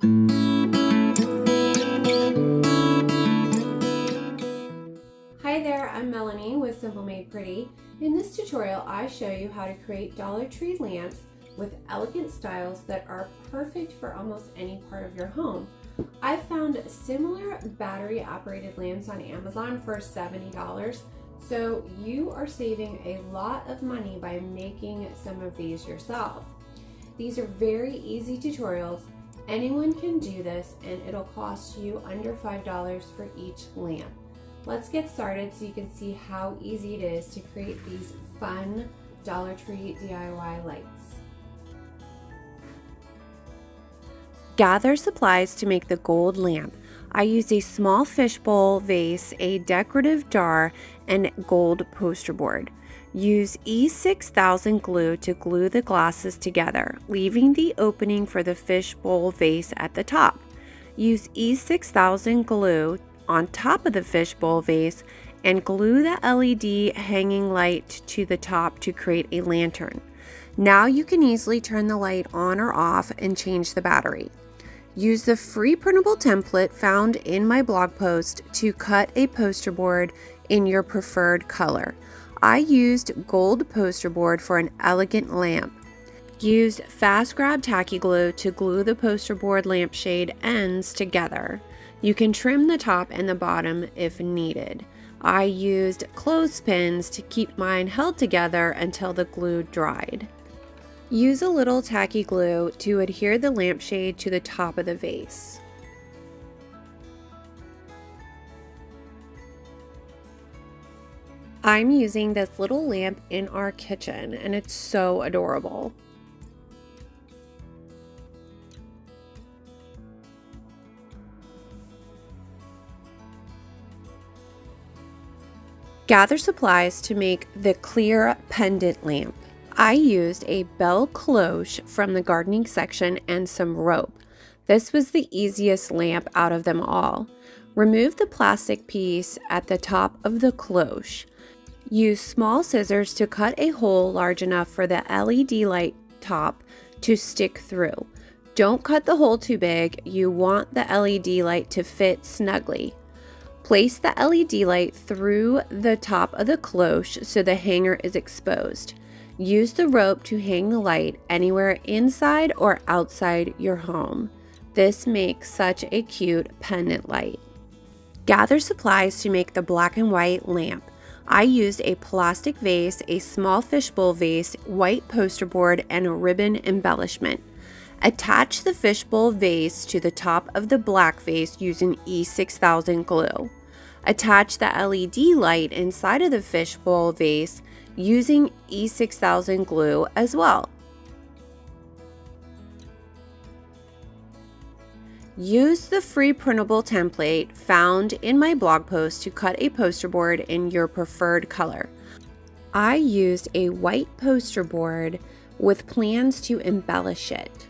Hi there, I'm Melanie with Simple Made Pretty. In this tutorial, I show you how to create Dollar Tree lamps with elegant styles that are perfect for almost any part of your home. I found similar battery operated lamps on Amazon for $70, so you are saving a lot of money by making some of these yourself. These are very easy tutorials. Anyone can do this, and it'll cost you under $5 for each lamp. Let's get started so you can see how easy it is to create these fun Dollar Tree DIY lights. Gather supplies to make the gold lamp. I used a small fishbowl vase, a decorative jar, and gold poster board. Use E6000 glue to glue the glasses together, leaving the opening for the fishbowl vase at the top. Use E6000 glue on top of the fishbowl vase and glue the LED hanging light to the top to create a lantern. Now you can easily turn the light on or off and change the battery. Use the free printable template found in my blog post to cut a poster board in your preferred color. I used gold poster board for an elegant lamp. Use fast grab tacky glue to glue the poster board lampshade ends together. You can trim the top and the bottom if needed. I used clothespins to keep mine held together until the glue dried. Use a little tacky glue to adhere the lampshade to the top of the vase. I'm using this little lamp in our kitchen, and it's so adorable. Gather supplies to make the clear pendant lamp. I used a belle cloche from the gardening section and some rope. This was the easiest lamp out of them all. Remove the plastic piece at the top of the cloche. Use small scissors to cut a hole large enough for the LED light top to stick through. Don't cut the hole too big. You want the LED light to fit snugly. Place the LED light through the top of the cloche so the hanger is exposed. Use the rope to hang the light anywhere inside or outside your home. This makes such a cute pendant light. Gather supplies to make the black and white lamp. I used a plastic vase, a small fishbowl vase, white poster board, and a ribbon embellishment. Attach the fishbowl vase to the top of the black vase using E6000 glue. Attach the LED light inside of the fishbowl vase using E6000 glue as well. Use the free printable template found in my blog post to cut a poster board in your preferred color. I used a white poster board with plans to embellish it.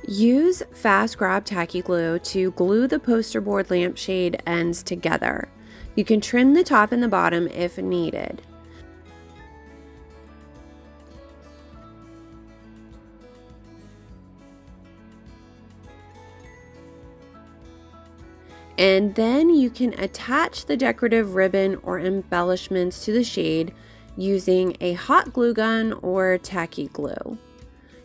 Use fast grab tacky glue to glue the poster board lampshade ends together. You can trim the top and the bottom if needed. And then you can attach the decorative ribbon or embellishments to the shade using a hot glue gun or tacky glue.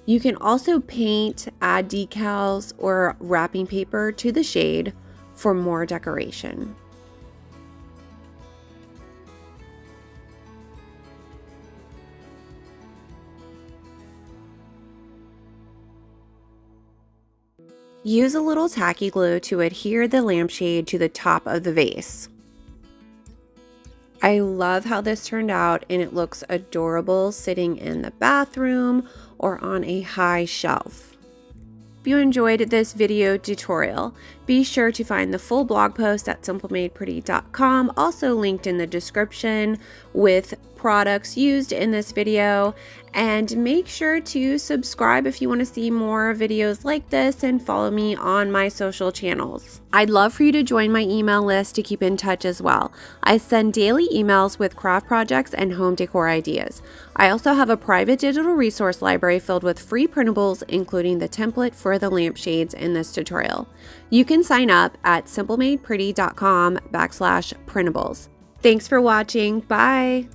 You can also paint, add decals or wrapping paper to the shade for more decoration. Use a little tacky glue to adhere the lampshade to the top of the vase. I love how this turned out, and it looks adorable sitting in the bathroom or on a high shelf. If you enjoyed this video tutorial, be sure to find the full blog post at simplemadepretty.com, also linked in the description, with products used in this video, and make sure to subscribe if you want to see more videos like this, and follow me on my social channels. I'd love for you to join my email list to keep in touch as well. I send daily emails with craft projects and home decor ideas. I also have a private digital resource library filled with free printables, including the template for the lampshades in this tutorial. You can sign up at simplemadepretty.com/printables. Thanks for watching. Bye.